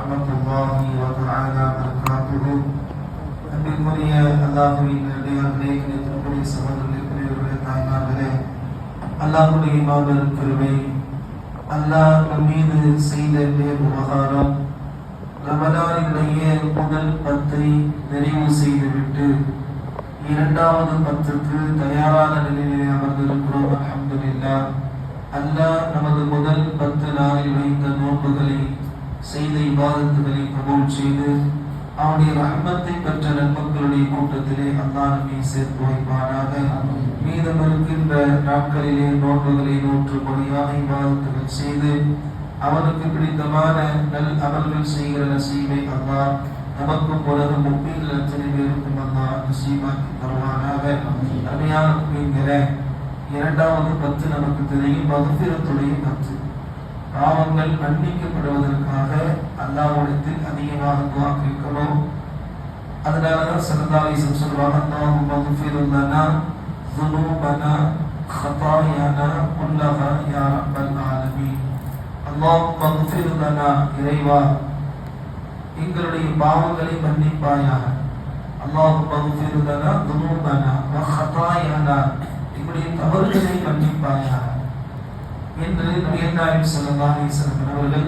ورحمة الله وتعالى وبركاته. அன்பிற்குரிய அல்லாஹ்வின் நல்லடியார்களே, கிறிஸ்துவின் சகோதரர்களே, தாய்மார்களே, அல்லாஹ்வுடைய மாபெரும் கிருபை, அல்லாஹ் நம் மீது செய்த உபகாரம், ரமலானினுடைய முதல் 10 நிறைவு செய்துவிட்டு இரண்டாவது 10க்கு தயாரான நிலையிலே அமர்ந்திருக்கிறோம். அல்ஹம்துலில்லாஹ். அல்லாஹ் நமது முதல் 10 நாளில் வைத்த நோன்புகளை, செய்த இபாதத்துகளை கபூல் செய்து அவனுடைய ரஹ்மத்தை பெற்ற நன்மக்களுடைய கூட்டத்திலே அல்லாஹ் நம்மை சேர்த்து வைப்பானாக. மீதம் இருக்கின்ற நாட்களிலே நோன்புகளை நோற்று பொழியாக இபாதத்துகள் செய்து அவனுக்கு பிடித்தமான நல் அமல்கள் செய்கிற நசீபை அல்லாஹ் நமக்கும் உலகம் முப்பீர்கள் அத்தனை பேருக்கும் அல்லாஹ் நசீபாக்கி தருவானாக. அருமையான முப்பீன்களே, இரண்டாவது 10 நமக்கு தெரியும், மக்ஃபிரத்துடைய 10. பாவங்கள் மன்னிக்கப்படுவதற்காக அல்லாஹ்விடத்தில் அதிகமாக துஆ கேட்கிறோம். அதனாலதான் ஸல்லல்லாஹு அலைஹி வஸல்லம் சொல்வாங்க, அல்லாஹும்ம மக்ஃபிர் லனா ذுனூபனா خطايانا குல்லஹா யா ரப்பல் ஆலமீன். அல்லாஹும்ம மக்ஃபிர் லனா, இறைவா எங்களுடைய பாவங்களை மன்னிப்பாயாக. அல்லாஹும்ம மக்ஃபிர் லனா ذுனூபனா வ خطايانا, எங்களுடைய தவறுகளை மன்னிப்பாயாக என்று நபிகள் நாயகம் ஸல்லல்லாஹு அலைஹி வஸல்லம் அவர்கள்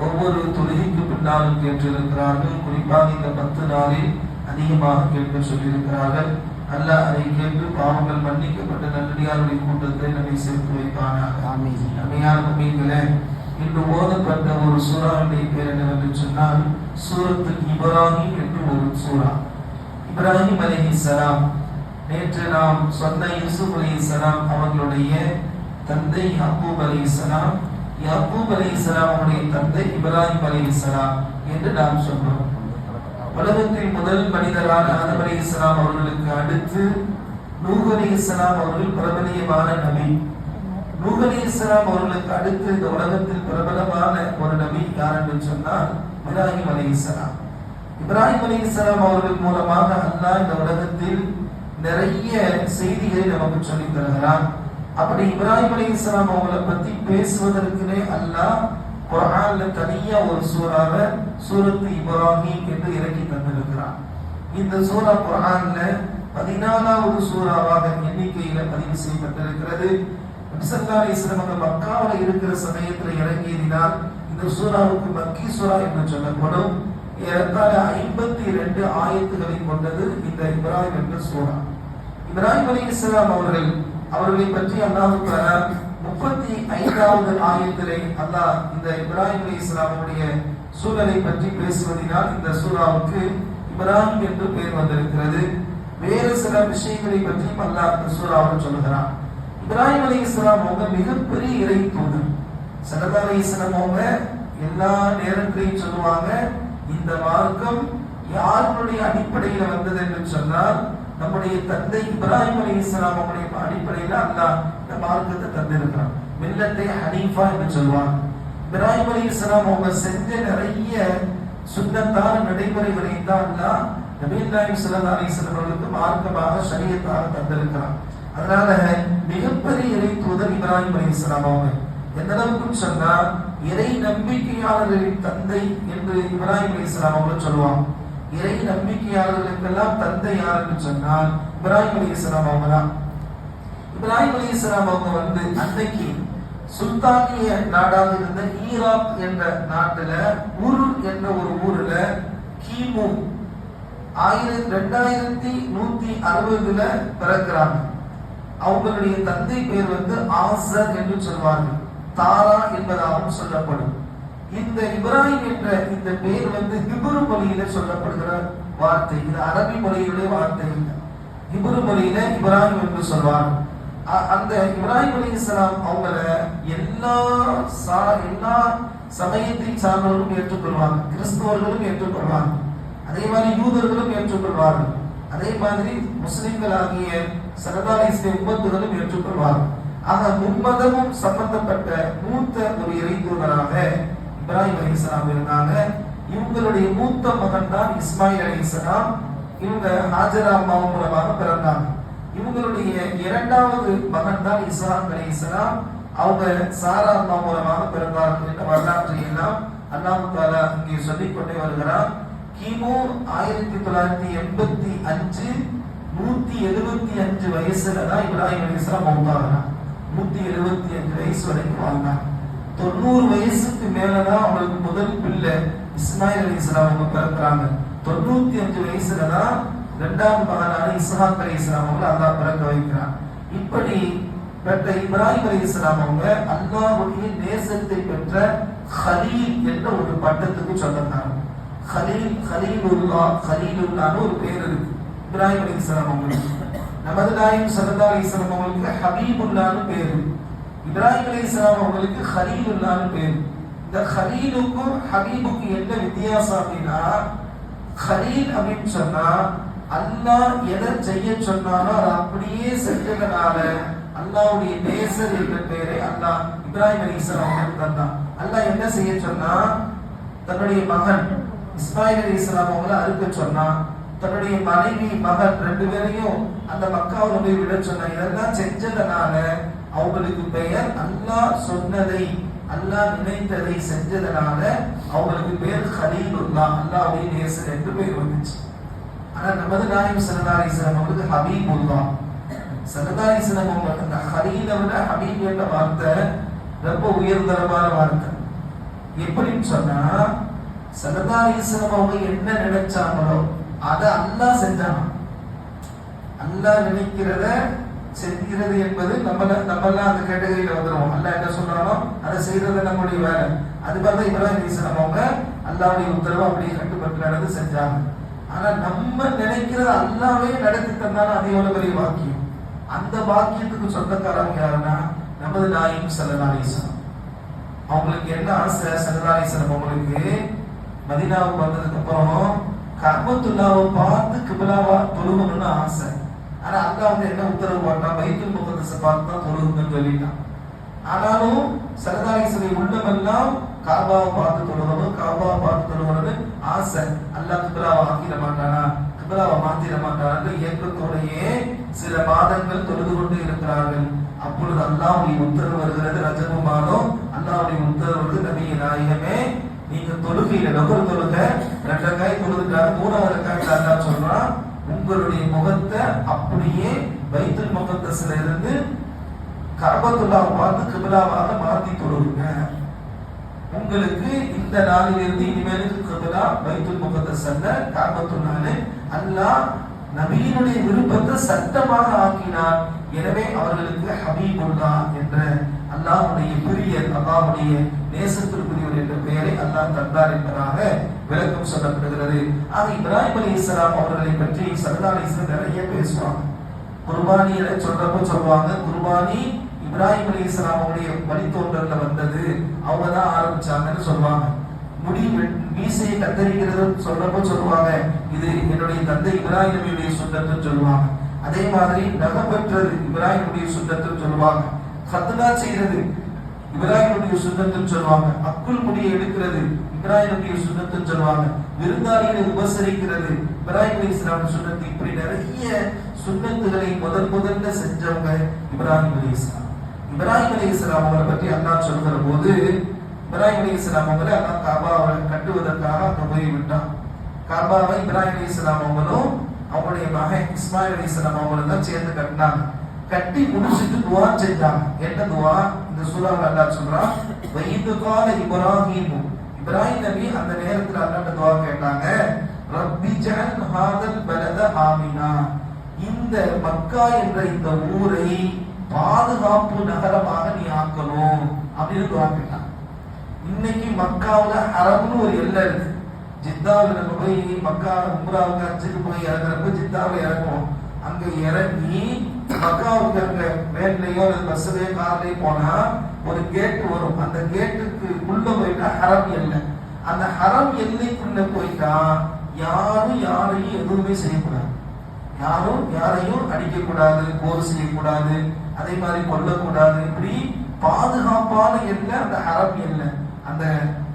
ஒவ்வொரு தொழுகைக்கு பின்னாலும் கேட்டிருக்கிறார்கள். குறிப்பாக இந்த 10 நாளில் அதிகமாக கேட்க சொல்லியிருக்கிறார்கள். அல்லாஹ் அதை கேட்டு பாவங்கள் மன்னிக்கப்பட்ட நல்லடியாருடைய கூட்டத்தை நம்மை சேர்த்து வைப்பானாக. ஆமீன். அருமையான முஃமின்களே, இன்று ஓதப்பட்ட ஒரு சூறாவுடைய பேர் என்னவென்று சொன்னால் சூரத்துல் இப்ராஹிம் என்று ஒரு சூறா. இப்ராஹிம் அலைஹிஸ்ஸலாம், நேற்று நாம் சொன்ன யூசுப் அலைஹிஸ்ஸலாம் அவர்களுடைய தந்தை யாக்கூப் அலைஹிஸ்ஸலாம், யாக்கூப் அலைஹிஸ்ஸலாம் அவருடைய தந்தை இப்ராஹிம் அலைஹிஸ்ஸலாம் என்று நாம் சொன்னோம். உலகத்தில் முதல் மனிதரான ஆதம் அலைஹிஸ்ஸலாம் அவர்களுக்கு அடுத்து நூஹ் அலைஹிஸ்ஸலாம் அவர்கள் பிரபலியமான நபி. நூஹ் அலைஹிஸ்ஸலாம் அவர்களுக்கு அடுத்து இந்த உலகத்தில் பிரபலமான ஒரு நபி யார் என்று சொன்னால் இப்ராஹிம் அலைஹிஸ்ஸலாம். இப்ராஹிம் அலைஹிஸ்ஸலாம் அவர்கள் மூலமாக அல்லாஹ் இந்த உலகத்தில் நிறைய செய்திகளை நமக்கு சொல்லித் தருகிறான். அப்படி இப்ராஹிம் அலைஹிஸ்ஸலாம் அவங்களை பத்தி பேசுவதற்குனே அல்லாஹ் குர்ஆன்ல தனியா ஒரு சூறாவை சூரத்து இப்ராஹிம் என்று இறக்கி தந்திருக்கிறான். இந்த சூரா குர்ஆன்ல 14வது சூறாவாக எண்ணிக்கையில பதிவு செய்யப்பட்டிருக்கிறது. நபி ஸல்லல்லாஹு அலைஹி வஸல்லம் மக்காவில் இருக்கிற சமயத்தில் இறங்கியதினால் இந்த சூறாவுக்கு மக்கி சூரா என்று சொல்லப்படும். ஏறத்தாழ 52 ஆயத்துகளை கொண்டது இந்த இப்ராஹிம் என்ற சூரா. இப்ராஹிம் அலைஹிஸ்ஸலாம் அவர்களை பற்றி அல்லாஹ் தஆலா 35வது ஆயத்திலே அல்லாஹ் இந்த இப்ராஹிம் அலைஹிஸ்ஸலாமுடைய சூழலை பற்றி பேசுவதனால் இந்த சூறாவுக்கு இப்ராஹிம் என்று பெயர் வந்திருக்கிறது. வேறு சில விஷயங்களை பற்றி அல்லாஹ் இந்த சூறாவில் சொல்லுகிறான். இப்ராஹிம் அலைஹிஸ்ஸலாம் அவங்க மிகப்பெரிய இறை தூதர். ஸல்லல்லாஹு அலைஹி வஸல்லம் அவங்க எல்லா நேரத்திலையும் சொல்லுவாங்க, இந்த மார்க்கம் யாருடைய அடிப்படையில் வந்தது என்று சொன்னால் நம்முடைய தந்தை இப்ராஹிம் அலைஹிஸ்ஸலாம் அவருடைய அடிப்படையில் அல்லாஹ் இந்த மார்க்கத்தை தந்திருக்கிறான். மில்லத்தை ஹனீஃபா என்று சொல்வாங்க. இப்ராஹிம் அலைஹிஸ்ஸலாம் அவங்க செஞ்ச நிறைய சுன்னத்தான நடைமுறைகளை தான் அல்லாஹ் நபிகள் நாயகம் ஸல்லல்லாஹு அலைஹி வஸல்லம் அவர்களுக்கு மார்க்கமாக ஷரியத்தாக தந்திருக்கிறான். அதனால மிகப்பெரிய இறை தூதர் இப்ராஹிம் அலைஹிஸ்ஸலாம் அவங்க. எந்த அளவுக்கு சொன்னா இறை நம்பிக்கையாளர்களின் தந்தை என்று இப்ராஹிம் அலைஹிஸ்ஸலாம் அவங்க சொல்லுவாங்க. இறை நம்பிக்கையாளர்களுக்கெல்லாம் தந்தை யார் என்று சொன்னால் இப்ராஹிம் அலைஹிஸ்ஸலாம் அவங்க தான். இப்ராஹிம் அலைஹிஸ்ஸலாம் அவங்க அன்னைக்கு சுல்தானிய நாடாக இருந்த ஈராக் என்ற நாட்டுல உர் என்ற ஒரு ஊர்ல கிமு 2160ல பிறக்கிறாங்க. அவங்களுடைய தந்தை பேர் ஆசர் என்று சொல்வார்கள். தாரா என்பதாகவும் சொல்லப்படும். இந்த இப்ராஹிம் என்ற இந்த பேர் ஹிப்ரு மொழியில சொல்லப்படுகிற வார்த்தை. இது அரபி மொழியினுடைய வார்த்தை இல்லை. ஹிப்ரு மொழியில இப்ராஹிம் என்று சொல்வார். அந்த இப்ராஹிம் அலைஹிஸ்ஸலாம் அவங்கள எல்லா சமயத்தை சார்ந்தவர்களும் ஏற்றுக்கொள்வாங்க. கிறிஸ்தவர்களும் ஏற்றுக்கொள்வாங்க. அதே மாதிரி யூதர்களும் ஏற்றுக்கொள்வார்கள். அதே மாதிரி முஸ்லிம்கள் ஆகிய சரதாரி உம்மத்துகளும் ஏற்றுக்கொள்வார்கள். ஆக மும்மதமும் சம்பந்தப்பட்ட மூத்த ஒரு இறை தூதராக இப்ராஹிம் அலைஹிஸ்ஸலாம் இருந்தாங்க. இவங்களுடைய மூத்த மகன் தான் இஸ்மாயில் அலைஹிஸ்ஸலாம். இவங்க ஹாஜரா அம்மா மூலமாக பிறந்தாங்க. இவங்களுடைய இரண்டாவது மகன் தான் இஸ்ஹாக் அலைஹிஸ்ஸலாம். அவங்க சாரா அம்மா மூலமாக பிறந்தார்கள் என்ற வரலாற்றை எல்லாம் அல்லாஹ் தஆலா இங்கே சொல்லிக் கொண்டே வருகிறார். கிமு 1985 175 வயசுல தான் இப்ராஹிம் அலைஹிஸ்ஸலாம் மௌத்தாகிறார். 175 வயசு வரைக்கும் வாழ்ந்தாங்க. 90 வயசுக்கு மேலதான் அவங்களுக்கு முதல் பிள்ளை இஸ்மாயில் அலைஹிஸ்ஸலாம் அவங்க பிறக்கிறாங்க. 95 வயசுல தான் இரண்டாவது மகனான இஸ்ஹாக் அலைஹிஸ்ஸலாம் அவங்க அல்லாஹ் பிறக்க வைக்கிறான். இப்படி பெற்ற இப்ராஹிம் அலைஹிஸ்ஸலாம் அவங்க அல்லாஹ்வுடைய நேசத்தை பெற்ற கலீல் என்ற ஒரு பட்டத்துக்கு சொந்தக்காரங்க. கலீலுல்லாஹ்னு ஒரு பேர் இருக்கு இப்ராஹிம் அலைஹிஸ்ஸலாம் அவங்களுக்கு. நமது நாயகம் ஸல்லல்லாஹு அலைஹி வஸல்லம் அவங்களுக்கு ஹபீபுல்லாஹ்னு பேரு, இப்ராஹிம் அலைஹிஸ்ஸலாம் அவங்களுக்கு கலீலுல்லாஹ்னு பேரு. இந்த கலீலுக்கும் ஹபீபுக்கும் என்ன வித்தியாசம் அப்படின்னா, கலீல் அப்படின்னு சொன்னா அல்லாஹ் எதை செய்ய சொன்னாலும் அதை அப்படியே செஞ்சதுனால அல்லாஹ்வுடைய நேசர் என்ற பெயரை அல்லாஹ் இப்ராஹிம் அலைஹிஸ்ஸலாம் அவங்களுக்கு தந்தான். அல்லாஹ் என்ன செய்ய சொன்னா, தன்னுடைய மகன் இஸ்மாயில் அலைஹிஸ்ஸலாம் அவங்களை அறுக்க சொன்னா, தன்னுடைய மனைவி மகன் 2 பேரையும் அந்த மக்காவுல போய் விட சொன்னா. இதெல்லாம் செஞ்சதுனால அவங்களுக்கு பெயர் அல்லாஹ் சொன்னதை அல்லாஹ் நினைத்ததை செஞ்சதுனால அவங்களுக்கு பேர் கலீலுல்லாஹ், அல்லாஹ்வுடைய நேசர் என்று பெயர் வந்துச்சு. ஆனா நமது நாயகம் ஸல்லல்லாஹு அலைஹி வஸல்லம் அவங்களுக்கு ஹபீபுல்லாஹ். ஸல்லல்லாஹு அலைஹி வஸல்லம் அவங்க அந்த கலீலை விட ஹபீப் என்ற வார்த்தை ரொம்ப உயர்தரமான வார்த்தை. எப்படின்னு சொன்னா, ஸல்லல்லாஹு அலைஹி வஸல்லம் அவங்க என்ன நினைச்சாங்களோ அதை அல்லாஹ் செஞ்சாங்க. அல்லாஹ் நினைக்கிறத செஞ்சுக்கிறது என்பது நம்மெல்லாம் அந்த கேட்டகரியில வந்துடும். அல்லாஹ் என்ன சொல்றானோ அதை செய்யறது நம்முடைய வேலை. அது மாதிரி இப்ராஹிம் அலைஹிஸ்ஸலாம் அவங்க அல்லாஹ்வுடைய உத்தரவை அப்படியே கட்டுப்பட்டு நடந்து செஞ்சாங்க. ஆனா நம்ம நினைக்கிறத அல்லாஹ்வே நடத்தி தந்தாலும் அது எவ்வளவு பெரிய வாக்கியம். அந்த வாக்கியத்துக்கு சொந்தக்காரங்க யாருன்னா நமது நாயகம் ஸல்லல்லாஹு அலைஹி வஸல்லம். அவங்களுக்கு என்ன ஆசை, ஸல்லல்லாஹு அலைஹி வஸல்லம் அவங்களுக்கு மதீனாவுக்கு வந்ததுக்கு அப்புறம் கஅபத்துல்லாஹ்வை பார்த்து கிப்லாவா தொழுகணும்னு ஆசை. ஆனா அல்லாஹ் வந்து என்ன உத்தரவு போட்டான், பைத்துல் முகத்தஸை பார்த்து தான் தொழுகணும்னு சொல்லிட்டான். ஆனாலும் ஸல்லல்லாஹு அலைஹி வஸல்லம் உள்ளமெல்லாம் காபாவை பார்த்து தொழுகணும், காபாவை பார்த்து தொழுகணும்னு ஆசை. அல்லாஹ் கிப்லாவை ஆக்கிட மாட்டானா, கிப்லாவை மாத்திட மாட்டானா ஏக்கத்தோடையே சில மாதங்கள் தொழுது கொண்டு இருக்கிறார்கள். அப்பொழுது அல்லாஹ்வுடைய உத்தரவு வருகிறது. ரஜபு மாதம் அல்லாஹ்வுடைய உத்தரவு வருது, நபியே நாயகமே நீங்க தொழுகையில நபர் தொழுக 2 ரக்காய் தொழுதுட்டாரு, 3வது ரக்காய்ல அல்லாஹ் சொல்றான், உங்களுடைய முகத்தை அப்படியே பைத்துல் முகத்தஸ்ல இருந்து கஅபத்துல்லாஹ் பார்த்து கிப்லாவாக மாத்தி தொழுங்க. உங்களுக்கு இந்த நாளிலிருந்து இனிமேலுக்கு கிப்லா பைத்துல் முகத்தஸ் அல்ல, கஅபத்துல்லாஹ். அல்லாஹ் நபியினுடைய விருப்பத்தை சட்டமாக ஆக்கினார். எனவே அவர்களுக்கு ஹபீபுல்லாஹ் என்ற அல்லாஹ்வுடைய பிரியர், அல்லாஹ்வுடைய நேசத்திற்குரியவர் என்ற பெயரை அல்லாஹ் தந்தார் என்பதாக விளக்கம் சொல்லப்படுகிறது. ஆக இப்ராஹிம் அலைஹிஸ்ஸலாம் அவர்களை பற்றி ஸல்லல்லாஹு அலைஹி வஸல்லம் நிறைய பேசுவாங்க. குர்பானியை சொல்றப்ப சொல்லுவாங்க, குர்பானி இப்ராஹிம் அலைஹிஸ்ஸலாம் அவருடைய வழித்தோன்றல்ல வந்தது, அவங்க தான் ஆரம்பிச்சாங்கன்னு சொல்லுவாங்க. முடி மீசையை கத்தரிக்கிறது சொல்றப்ப சொல்லுவாங்க, இது என்னுடைய தந்தை இப்ராஹிம் நபியுடைய சுன்னத்துன்னு சொல்லுவாங்க. அதே மாதிரி நகம் பெற்றது இப்ராஹிமுடைய சுன்னத்துன்னு சொல்லுவாங்க. ஃபத்னா செய்யறது இப்ராஹிமுடைய சுன்னத்துன்னு சொல்லுவாங்க. அக்குல் முடியை எடுக்கிறது இப்ராஹிமுடைய சுன்னத்துன்னு சொல்லுவாங்க. விருந்தாளிகளை உபசரிக்கிறது இப்ராஹிம் அலைஹிஸ்ஸலாம் சுன்னத்து. இப்படி நிறைய சுன்னத்துகளை முதல்ல செஞ்சவங்க இப்ராஹிம் அலைஹிஸ்ஸலாம். இப்ராஹிம் அலைஹிஸ்ஸலாம் அவங்களை பற்றி அல்லாஹ் சொல்கிற போது, இப்ராஹிம் அலைஹிஸ்ஸலாம் அவங்களை அல்லாஹ் காபாவை கட்டுவதற்காக அங்க போய் விட்டான். காபாவை இப்ராஹிம் அலைஹிஸ்ஸலாம் அவங்களும் அவங்களுடைய மகன் இஸ்மாயில் அலைஹிஸ்ஸலாம் அவங்களும் தான் சேர்ந்து கட்டினாங்க. கட்டி முடிச்சுட்டு துவா செஞ்சாங்க. என்ன துவா? இந்த சூராவில் அல்லாஹ் சொல்றான், வயிது கால இப்ராஹிம், இப்ராஹிம் நபி அந்த நேரத்தில் அல்லாஹ்ட்ட துவா கேட்டாங்க, ரப்பி ஜஅல் ஹாதல் பலத ஆமினா, இந்த மக்கா என்ற இந்த ஊரை பாதுகாப்பு நகரமாக நீ ஆக்கணும் அப்படின்னு துவா கேட்டாங்க. இன்னைக்கு மக்காவுல ஹரம்னு ஒரு எல்லை இருக்கு. ஜித்தாவில் நம்ம போய் மக்கா உம்ராவுக்கு ஹஜ்ஜுக்கு போய் இறங்குறப்ப ஜித்தாவில் இறங்குவோம். அங்க இறங்கி மக்காவுக்கு அங்க வேன்லயோ பஸ்லயோ கார்லயோ போனா ஒரு கேட் வரும். அந்த கேட்டுக்கு உள்ள போயிட்டா ஹரம் எல்லை. அந்த ஹரம் எல்லைக்குள்ள போயிட்டா யாரும் யாரையும் எதுவுமே செய்யக்கூடாது, யாரும் யாரையும் அடிக்கக்கூடாது, போர் செய்யக்கூடாது, அதே மாதிரி கொல்லக்கூடாது. இப்படி பாதுகாப்பான எல்லை அந்த ஹரம் எல்லை. அந்த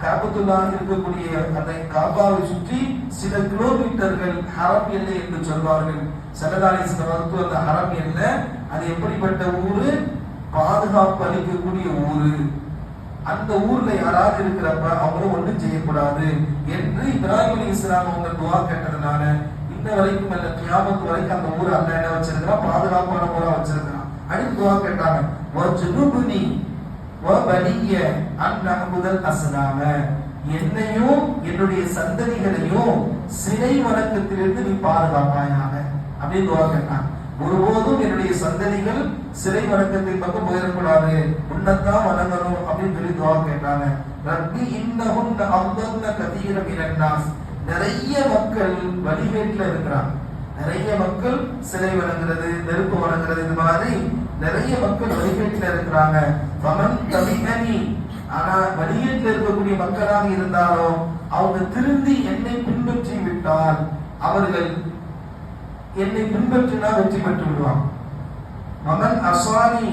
கஅபத்துல்லாஹ் இருக்கக்கூடிய அந்த காபாவை சுற்றி சில கிலோமீட்டர்கள் ஹரம் எல்லை என்று சொல்வார்கள். ஸல்லல்லாஹு அலைஹி வஸல்லம் அந்த ஹரம் எல்லை அது எப்படிப்பட்ட ஊரு? பாதுகாப்பு அளிக்கக்கூடிய ஊரு. அந்த ஊர்ல யாராவது இருக்கிறப்ப அவங்களும் ஒன்றும் செய்யக்கூடாது என்று இப்ராஹிம் அலைஹிஸ்ஸலாம் அவங்க துவா கேட்டதுனால இன்ன வரைக்கும் அல்ல கியாமத் வரைக்கும் அந்த ஊர் அல்ல என்ன வச்சிருக்கிறான், பாதுகாப்பான ஊரா வச்சிருக்கிறான். அடுத்து துவா கேட்டாங்க, வஜ்னுப்னி வபனிய அன் நஅபுதல் அஸ்னாம, என்னையும் என்னுடைய சந்ததிகளையும் சிலை வணக்கத்திலிருந்து நீ பாதுகாப்பாயாக அப்படின்னு துவா கேட்டாங்க. ஒருபோதும் என்னுடைய சந்ததிகள் சிலை வணக்கத்தின் பக்கம் போயிடக்கூடாது, உன்னதான் வணங்கணும் அப்படின்னு சொல்லி துவா கேட்டாங்க. ரப்பி இன்னஹுன்ன அஃதல்ன கதீர மினன் நாஸ், நிறைய மக்கள் வழிகேட்டுல இருக்கிறாங்க. நிறைய மக்கள் சிலை வணங்குறது, நெருப்பு வணங்குறது, இது மாதிரி நிறைய மக்கள் வழிகேட்டுல இருக்கிறாங்க. ஃபமன் தபிஅனி, ஆனா வழிகேட்டுல இருக்கக்கூடிய மக்களாக இருந்தாலும் அவங்க திருந்தி என்னை பின்பற்றி விட்டால், அவர்கள் என்னை பின்பற்றினா வெற்றி பெற்று விடுவாங்க. மகன் அஸ்வானி,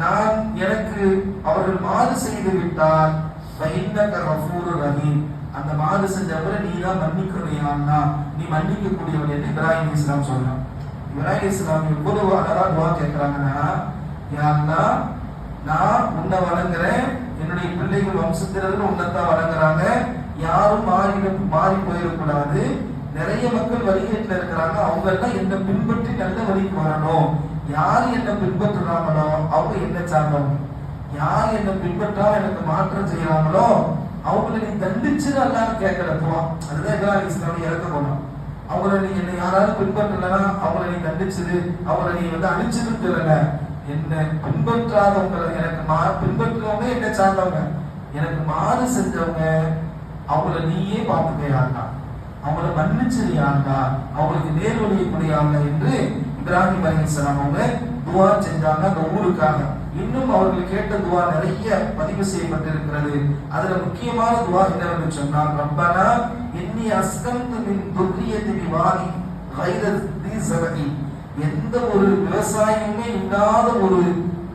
நான் எனக்கு அவர்கள் மாறு செய்து விட்டால் ரஹீம், அந்த மாறு செஞ்சவரை நீ தான் மன்னிக்கணும்னா, நீ மன்னிக்க கூடியவன் என்று இப்ராஹிம் அலைஹிஸ்ஸலாம் சொல்றான். இப்ராஹிம் அலைஹிஸ்ஸலாம் எவ்வளவு அழகா துஆ கேட்கிறாங்கன்னா, யா அல்லாஹ், நான் உன்னை வணங்குறேன், என்னுடைய பிள்ளைகள் வம்சத்தினர்கள் உன்னைத்தான் வணங்குறாங்க, யாரும் மாறி போயிடக்கூடாது, நிறைய மக்கள் வழிகேட்டுல இருக்கிறாங்க, அவங்க எல்லாம் என்ன பின்பற்றி நல்ல வழிக்கு வரணும். யார் என்ன பின்பற்றுறாங்களோ அவங்க என்ன சார்ந்தவங்க, யார் என்ன பின்பற்றாம எனக்கு மாற்றம் செய்யறாங்களோ அவங்களை நீ தண்டிச்சு அல்லாஹ் கேட்கிறப்போ, அதுதான் இப்ராஹிம் அலைஹிஸ்ஸலாம் இறக்க போனோம். அவங்கள நீ என்ன யாராவது பின்பற்றலன்னா அவங்கள நீ தண்டிச்சது, அவங்கள நீ அழிச்சதுன்னு சொல்லல, என்ன பின்பற்றாதவங்க, எனக்கு பின்பற்றுறவங்க என்ன சார்ந்தவங்க, எனக்கு மாறு செஞ்சவங்க, அவங்கள நீயே பார்த்துக்கையாண்டா, அவங்கள மன்னிச்சிருயாண்டா, அவங்களுக்கு நேர்வழியை கூடியாங்க என்று இப்ராஹிம் அலைஹிஸ்ஸலாம் அவங்க துஆ செஞ்சாங்க அந்த ஊருக்காக. இன்னும் அவர்கள் கேட்ட துஆ நிறைய பதிவு செய்யப்பட்டிருக்கிறது. அதுல முக்கியமான துஆ என்னவென்று சொன்னால், ரப்பனா இன்னி அஸ்கன்து மின் துர்ரியத்தி பிவாதி கைர தி ஸரஇ, எந்த ஒரு விவசாயமே இல்லாத ஒரு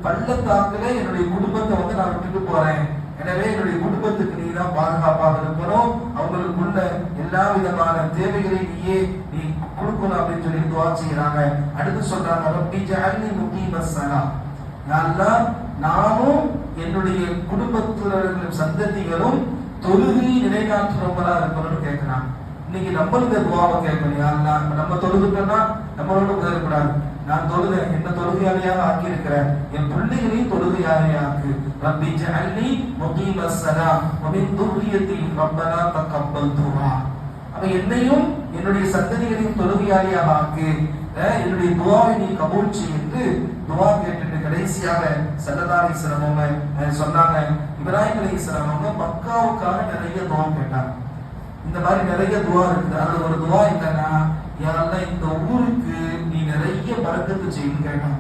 பள்ளத்தாக்குல என்னுடைய குடும்பத்தை நான் விட்டுட்டு போறேன், எனவே என்னுடைய குடும்பத்துக்கு நீ தான் பாதுகாப்பாக இருக்கணும், அவங்களுக்குள்ள எல்லா விதமான தேவைகளை நீ கொடுக்கணும் அப்படின்னு சொல்லி துஆ செய்யறாங்க. அடுத்து சொல்றாங்க, ரப்பி ஜஅல்னி முகீமஸ் ஸலாத், யா அல்லாஹ், நானும் என்னுடைய குடும்பத்தினர்களும் சந்ததிகளும் தொழுகை நிலைநாட்டுறவங்களா இருக்கணும்னு கேட்கிறாங்க. இன்னைக்கு நம்மளுக்கு துஆவை கேட்கணும், யா அல்லாஹ், நம்ம தொழுதுட்டோம்னா நம்மளோட போயிடக்கூடாது, நான் தொழுகிறேன், என்ன தொழுகையாளியாக ஆக்கி இருக்கிறேன், என் பிள்ளைகளையும் தொழுகையாளியாக ஆக்கு. ரப்பி ஜஅல்னி முகீமஸ் ஸலாத் வ மின் துர்ரியத்தி ரப்பனா தகப்பல் துஆ, அப்ப என்னையும் என்னுடைய சந்ததிகளையும் தொழுகையாளியாக ஆக்கு, என்னுடைய துஆவை நீ கபூல் செய் என்று துஆ கேட்டுட்டு கடைசியாக ஸல்லல்லாஹு அலைஹி வஸல்லம் சொன்னாங்க, இப்ராஹிம் அலைஹிஸ்ஸலாம் அவங்க மக்காவுக்காக நிறைய துஆ கேட்டாங்க. இந்த மாதிரி நிறைய துஆ இருக்குது. அதுல ஒரு துஆ என்னன்னா, யா அல்லாஹ், இந்த ஊருக்கு நீ நிறைய பரக்கத்து செய்யணும் கேட்டாங்க.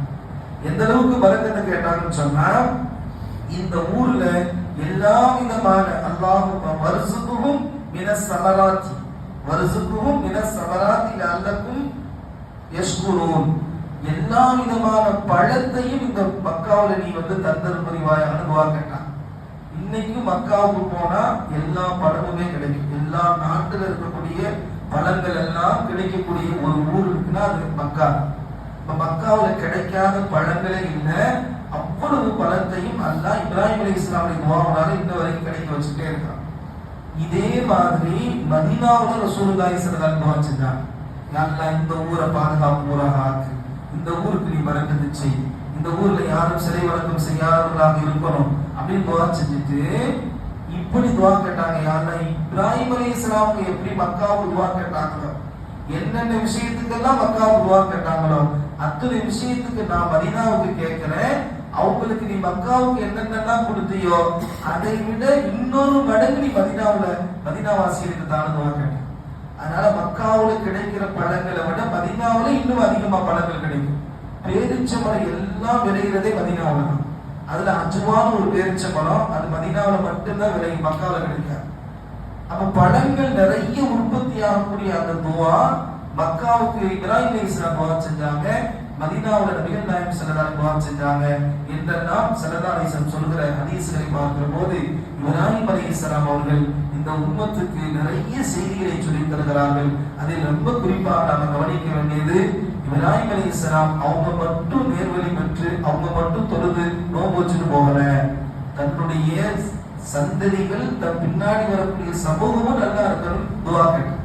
எந்த அளவுக்கு பரக்கத்து கேட்டாங்கன்னு சொன்னா, இந்த ஊர்ல எல்லா விதமான அல்லாஹ் வர்ஸுகுஹும் மினஸ் ஸமராத்தி வர்ஸுகுஹும் மினஸ் ஸமராத்தி லஅல்லக்கும் யஷ்குரூன், எல்லா விதமான பழத்தையும் இந்த மக்காவுல நீ தந்தர் புரிவாயாக துஆ கேட்டாங்க. இன்னைக்கு மக்காவுக்கு போனா எல்லா பழமுமே கிடைக்கும், எல்லா நாட்டுல இருக்கக்கூடிய பழங்கள் எல்லாம் கிடைக்கக்கூடிய ஒரு ஊர் இருக்குன்னா அது மக்கா. மக்காவுல கிடைக்காத பழங்களே இல்லை, அவ்வளவு பழத்தையும் அல்லாஹ் இப்ராஹிம் அலைஹிஸ்ஸலாமுடைய துஆவால இன்ன வரைக்கும் கிடைக்க வச்சுட்டே இருக்கான். இதே மாதிரி மதீனாவுல ரசூலுல்லாஹி ஸல்லல்லாஹு அலைஹி வஸல்லம் செஞ்சாங்க, யா அல்லாஹ், இந்த ஊரை பாதுகாப்பு ஊராக ஆக்கு, இந்த ஊருக்கு நீ பரக்கத்து செய், இந்த ஊர்ல யாரும் சிலை வணக்கம் செய்யாதவர்களாக இருக்கணும் அப்படின்னு துஆ செஞ்சுட்டு இப்படி துஆ கேட்டாங்க. யா அல்லாஹ், இப்ராஹிம் அலைஹிஸ்ஸலாம் எப்படி மக்காவுக்கு துஆ கேட்டாங்களோ, என்னென்ன விஷயத்துக்கெல்லாம் மக்காவுக்கு துஆ கேட்டாங்களோ அத்தனை விஷயத்துக்கு நான் மதீனாவுக்கு கேட்கிறேன், அவங்களுக்கு நீ மக்காவுக்கு என்னென்னலாம் கொடுத்தியோ அதை விட இன்னொரு மடங்கு நீ மதீனாவாசிகளுக்கு தான் துஆ கேட்டேன். அதனால மக்காவுல கிடைக்கிற பழங்களை விட மதீனாவுல இன்னும் அதிகமா பழங்கள் கிடைக்கும். பேரிச்சம்பழம் எல்லாம் விளைகிறதே மதீனாவுல தான். அதுல அஜ்வான் ஒரு பேரிச்சம்பழம், அது மதீனாவுல மட்டும்தான் விளையும், மக்காவுல கிடைக்காது. அப்ப பழங்கள் நிறைய உற்பத்தி ஆகக்கூடிய அந்த துஆ மக்காவுக்கு இப்ராஹிம் அலைஹிஸ்ஸலாம் துஆ செஞ்சாங்க, மதீனாவுல நபிகள் நாயகம் ஸல்லல்லாஹு அலைஹி வஸல்லம் துஆ செஞ்சாங்க என்றெல்லாம் ஸல்லல்லாஹு அலைஹி வஸல்லம் சொல்கிற ஹதீஸ்களை பார்க்கிற போது இப்ராஹிம் அலைஹிஸ்ஸலாம் அவர்கள் இந்த உம்மத்துக்கு நிறைய செய்திகளை சொல்லித் தருகிறார்கள். அதில் ரொம்ப குறிப்பாக நாம கவனிக்க வேண்டியது, இப்ராஹிம் அலைஹிஸ்ஸலாம் அவங்க மட்டும் நேர்வழி பெற்று அவங்க மட்டும் தொழுது நோன்பு வச்சுட்டு போகல, தன்னுடைய சந்ததிகள் தன் பின்னாடி வரக்கூடிய சமூகமும் நல்லா இருக்கணும். துவா கேட்கும்.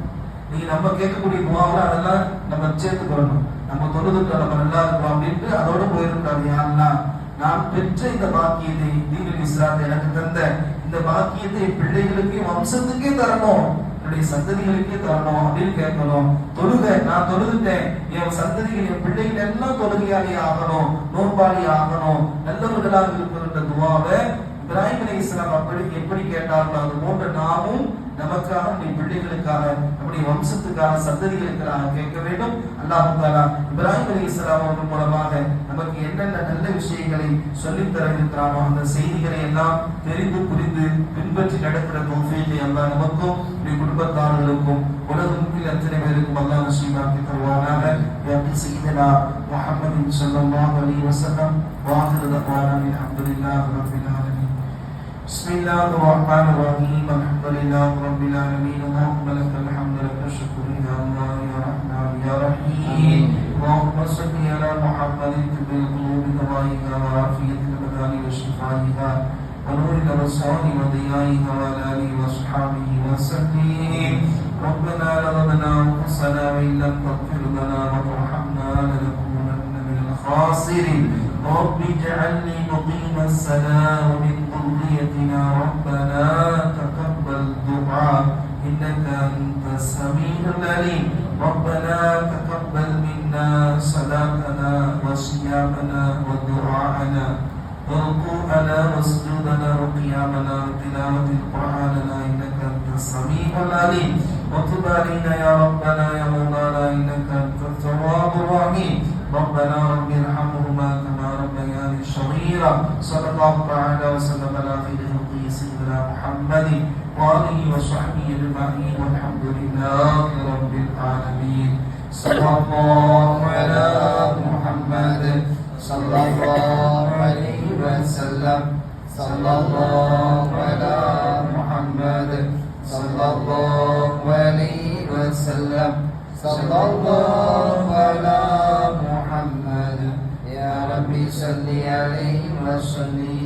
நீங்க நம்ம கேட்கக்கூடிய துவாவில் அதெல்லாம் நம்ம சேர்த்துக்கொள்ளணும். நம்ம தொழுதுட்டோம், நம்ம நல்லா இருக்கோம் அப்படின்ட்டு அதோட போயிருக்காது. யாருன்னா நான் பெற்ற இந்த பாக்கியத்தை, தீனுல் இஸ்லாத்தை எனக்கு தந்த இந்த பாக்கியத்தை பிள்ளைகளுக்கு வம்சத்துக்கே தரணும், என்னுடைய சந்ததிகளுக்கே தரணும் அப்படின்னு கேட்கணும். நான் தொழுதுட்டேன், என் சந்ததிகள் என் பிள்ளைகள் எல்லாம் தொழுகையாளி ஆகணும், நோன்பாளி ஆகணும், நல்லவர்களாக இருக்கிற துவாவை இப்ராஹிம் அலைஹிஸ்ஸலாம் அப்படி எப்படி கேட்டார்களோ அது போன்ற நாமும் நமக்காக, நம்முடைய பிள்ளைகளுக்காக, நம்முடைய வம்சத்துக்காக, சந்ததிகளுக்காக கேட்க வேண்டும். அல்லாஹ் தஆலா இப்ராஹிம் அலைஹிஸ்ஸலாம் அவர்கள் மூலமாக நமக்கு என்னென்ன நல்ல விஷயங்களை சொல்லித் தர இருக்கிறானோ அந்த செய்திகளை எல்லாம் தெரிந்து புரிந்து பின்பற்றி நடக்கிற தௌஃபீகை அல்லாஹ் நமக்கும் நம்முடைய குடும்பத்தார்களுக்கும் உலகத்தில் அத்தனை பேருக்கும் அல்லாஹ் நசீபாக்கி தருவானாக. யா சய்யிதனா முஹம்மதின் ஸல்லல்லாஹு அலைஹி வஸல்லம் வ ஆகிரு தஅவானா அல்ஹம்துலில்லாஹி ரப்பில் ஆலமீன். بسم الله الرحمن الرحيم. الحمد لله رب العالمين. اللهم لك الحمد لك الشكر يا الله يا رحمن يا رحيم. اللهم صل على محمد طب القلوب دوائها وعافية الأبدان وشفائها ونور الأبصار وضيائها وعلى آله وأصحابه وسلم. ربنا ظلمنا أنفسنا وإن لم تغفر لنا وترحمنا لنكونن من الخاسرين. رب اجعلني مقيم الصلاة ومن ذريتنا ربنا تقبل دعاء إنك أنت السميع العليم. ربنا تقبل منا صلاتنا وصيامنا ودعاءنا وركوعنا وسجودنا وقيامنا وتلاوة القرآن إنك أنت السميع العليم. وتب علينا يا ربنا يا مولانا إنك أنت التواب الرحيم. ربنا رب ارحمهما كما ربياني صغيرا. صلى الله تعالى وسلم على خير خلقه سيدنا محمد وآله وصحبه أجمعين والحمد لله رب العالمين. صلى الله على محمد صلى الله عليه وسلم. صلى الله على محمد صلى الله عليه وسلم. صلى الله على محمد يا ربي صل عليه وسلم.